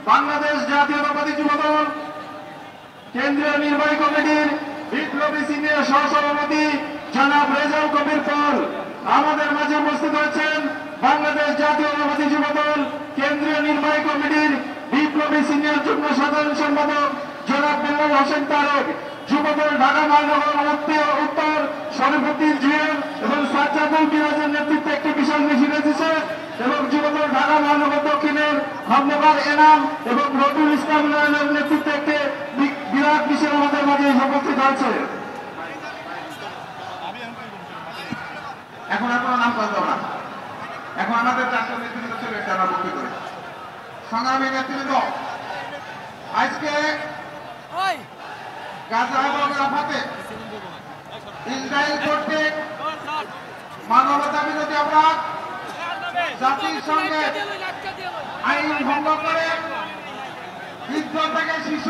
বাংলাদেশ জাতীয়তাবাদী যুবদল কেন্দ্রীয় নির্বাহী কমিটির বিপ্লবী সিনিয়র সহসভাপতি জনাব রেজাউল কবির পল আমাদের মাঝে উপস্থিত হয়েছেন। বাংলাদেশ জাতীয়তাবাদী যুবদল কেন্দ্রীয় নির্বাহী কমিটির বিপ্লবী সিনিয়র যুগ্ম সাধারণ সম্পাদক জনাব বেলাল হোসেন তারেক, যুবদল ঢাকা মহানগর উত্তর শরীফুদ্দিন জুয়েল এবং সাজ্জাদুল বিরাজের নেতৃত্বে একটি বিশাল মিছিল এসেছে এবং যুবদল ঢাকা মহানগর দক্ষিণের খন্দকার এনাম এবং রবিউল ইসলাম নয়নের নেতৃত্বে একটি বিরাট মিছিল আমাদের মাঝে উপস্থিত হয়েছে। এখন আর কোনো নাম করতে না, এখন আমাদের চারটা নেতৃত্ব চলে এসে আমরা বক্তব্য করি। সংগ্রামী নেতৃত্ব, আজকে গাজা এবং রাফাতে ইসরায়েল কর্তৃক মানবতা বিরোধী অপরাধ, জাতির সঙ্গে আইন ভঙ্গ করে যুদ্ধ থেকে শীর্ষ